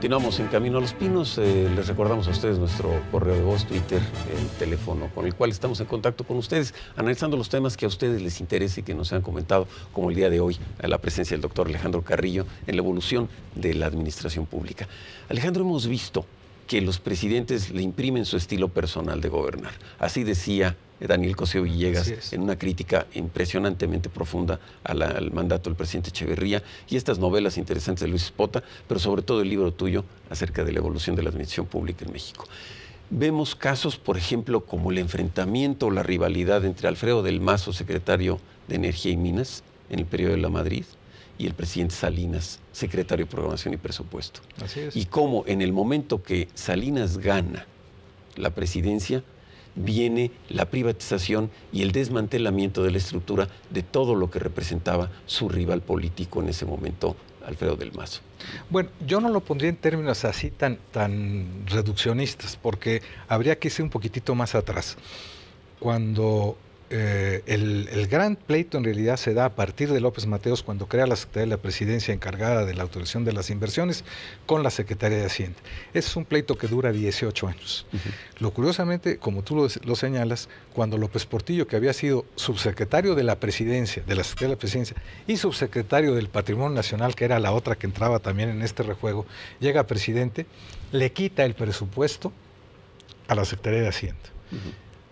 Continuamos en Camino a los Pinos. Les recordamos a ustedes nuestro correo de voz, Twitter, el teléfono con el cual estamos en contacto con ustedes, analizando los temas que a ustedes les interese y que nos han comentado, como el día de hoy, a la presencia del doctor Alejandro Carrillo en la evolución de la administración pública. Alejandro, hemos visto que los presidentes le imprimen su estilo personal de gobernar. Así decía Daniel Cosío Villegas en una crítica impresionantemente profunda al mandato del presidente Echeverría, y estas novelas interesantes de Luis Espota, pero sobre todo el libro tuyo acerca de la evolución de la administración pública en México. Vemos casos, por ejemplo, como el enfrentamiento o la rivalidad entre Alfredo del Mazo, secretario de Energía y Minas en el periodo de la Madrid, y el presidente Salinas, secretario de Programación y Presupuesto. Así es. Y cómo en el momento que Salinas gana la presidencia, viene la privatización y el desmantelamiento de la estructura de todo lo que representaba su rival político en ese momento, Alfredo del Mazo. Bueno, yo no lo pondría en términos así tan reduccionistas, porque habría que irse un poquitito más atrás. Cuando el gran pleito en realidad se da a partir de López Mateos, cuando crea la Secretaría de la Presidencia encargada de la autorización de las inversiones con la Secretaría de Hacienda. Es un pleito que dura 18 años. Lo curiosamente, como tú lo señalas, cuando López Portillo, que había sido subsecretario de la Presidencia, de la Secretaría de la Presidencia, y subsecretario del Patrimonio Nacional, que era la otra que entraba también en este rejuego, llega a presidente, le quita el presupuesto a la Secretaría de Hacienda.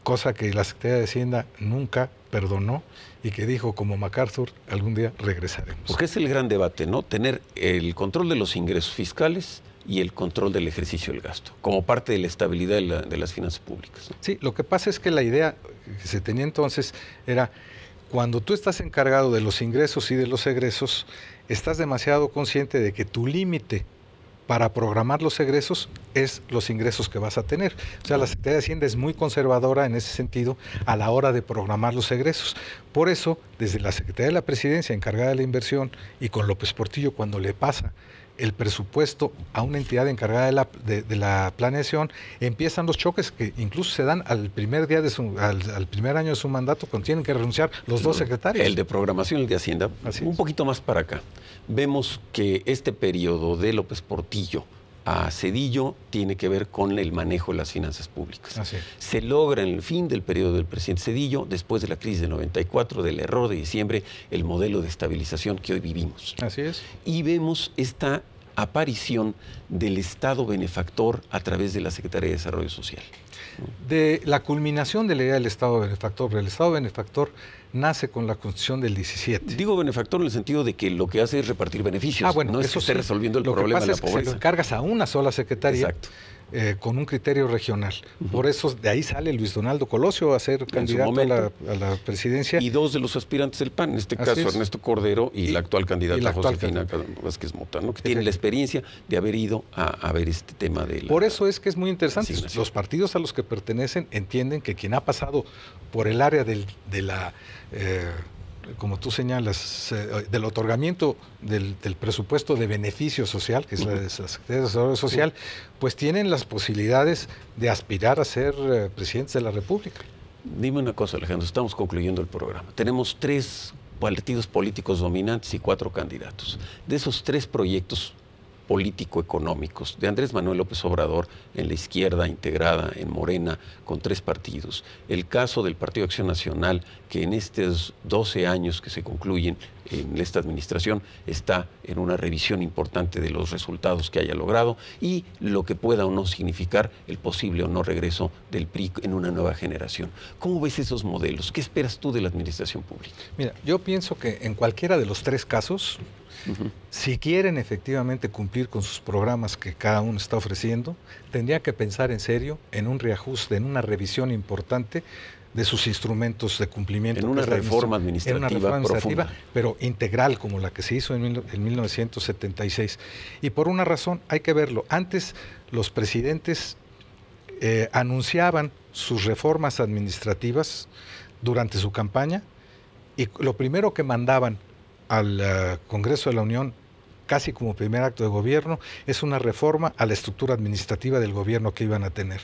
Cosa que la Secretaría de Hacienda nunca perdonó y que dijo, como MacArthur, algún día regresaremos. Porque es el gran debate, ¿no? Tener el control de los ingresos fiscales y el control del ejercicio del gasto, como parte de la estabilidad de las finanzas públicas, ¿no? Sí, lo que pasa es que la idea que se tenía entonces era, cuando tú estás encargado de los ingresos y de los egresos, estás demasiado consciente de que tu límite para programar los egresos es los ingresos que vas a tener. O sea, la Secretaría de Hacienda es muy conservadora en ese sentido a la hora de programar los egresos. Por eso, desde la Secretaría de la Presidencia encargada de la inversión y con López Portillo, cuando le pasa el presupuesto a una entidad encargada de la planeación, empiezan los choques que incluso se dan al primer día al primer año de su mandato, cuando tienen que renunciar los dos secretarios. El de Programación y el de Hacienda. Un poquito más para acá. Vemos que este periodo de López Portillo a Zedillo tiene que ver con el manejo de las finanzas públicas. Se logra en el fin del periodo del presidente Zedillo, después de la crisis del 94, del error de diciembre, el modelo de estabilización que hoy vivimos. Así es. Y vemos esta aparición del Estado benefactor a través de la Secretaría de Desarrollo Social. De la culminación de la idea del Estado benefactor, pero el Estado benefactor nace con la Constitución del 17. Digo benefactor en el sentido de que lo que hace es repartir beneficios, bueno, no es que esté resolviendo el problema de la pobreza. Se lo encargas a una sola secretaría. Exacto. Con un criterio regional. Por eso de ahí sale Luis Donaldo Colosio a ser candidato a la presidencia. Y dos de los aspirantes del PAN, en este caso Ernesto Cordero y la actual candidata Josefina Vázquez Mota, ¿no? Que tienen la experiencia de haber ido a ver este tema de la... Por eso es que es muy interesante. Los partidos a los que pertenecen entienden que quien ha pasado por el área de la... como tú señalas, del otorgamiento del presupuesto de beneficio social, que es la Secretaría de Desarrollo Social, pues tienen las posibilidades de aspirar a ser presidentes de la República. Dime una cosa, Alejandro, estamos concluyendo el programa. Tenemos 3 partidos políticos dominantes y 4 candidatos. De esos 3 proyectos político-económicos de Andrés Manuel López Obrador en la izquierda integrada en Morena con 3 partidos. El caso del Partido de Acción Nacional, que en estos 12 años que se concluyen en esta administración está en una revisión importante de los resultados que haya logrado y lo que pueda o no significar el posible o no regreso del PRI en una nueva generación. ¿Cómo ves esos modelos? ¿Qué esperas tú de la administración pública? Mira, yo pienso que en cualquiera de los 3 casos, si quieren efectivamente cumplir con sus programas que cada uno está ofreciendo, tendría que pensar en serio en un reajuste, en una revisión importante de sus instrumentos de cumplimiento. En una reforma administrativa profunda, pero integral, como la que se hizo en 1976. Y por una razón, hay que verlo. Antes los presidentes anunciaban sus reformas administrativas durante su campaña y lo primero que mandaban al Congreso de la Unión, casi como primer acto de gobierno, es una reforma a la estructura administrativa del gobierno que iban a tener.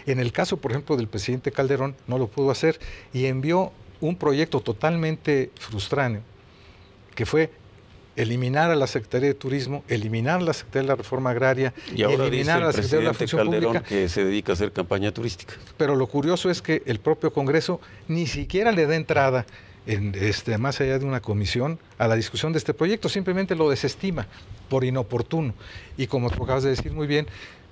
En el caso, por ejemplo, del presidente Calderón, no lo pudo hacer y envió un proyecto totalmente frustrante, que fue eliminar a la Secretaría de Turismo, eliminar la Secretaría de la Reforma Agraria y ahora eliminar dice a la Secretaría de la presidente Función Calderón Pública. que se dedica a hacer campaña turística. Pero lo curioso es que el propio Congreso ni siquiera le da entrada, más allá de una comisión, a la discusión de este proyecto, simplemente lo desestima por inoportuno. Y como tú acabas de decir muy bien,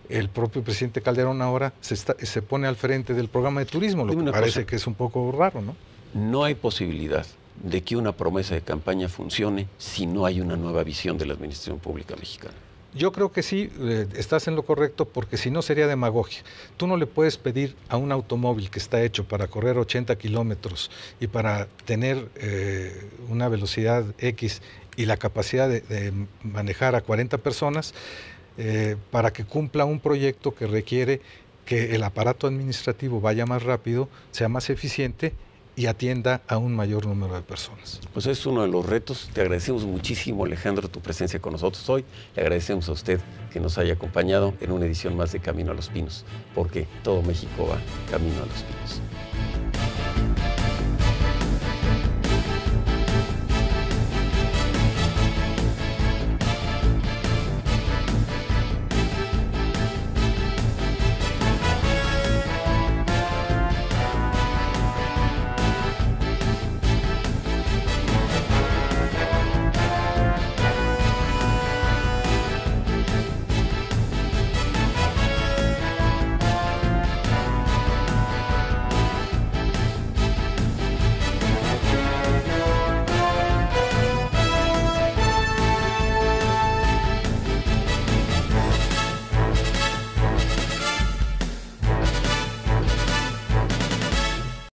el propio presidente Calderón ahora se pone al frente del programa de turismo, lo que parece que es un poco raro, ¿no? No hay posibilidad de que una promesa de campaña funcione si no hay una nueva visión de la administración pública mexicana. Yo creo que sí, estás en lo correcto, porque si no sería demagogia. Tú no le puedes pedir a un automóvil que está hecho para correr 80 kilómetros y para tener una velocidad X y la capacidad de manejar a 40 personas, para que cumpla un proyecto que requiere que el aparato administrativo vaya más rápido, sea más eficiente y atienda a un mayor número de personas. Pues es uno de los retos. Te agradecemos muchísimo, Alejandro, tu presencia con nosotros hoy. Le agradecemos a usted que nos haya acompañado en una edición más de Camino a los Pinos, porque todo México va camino a los pinos.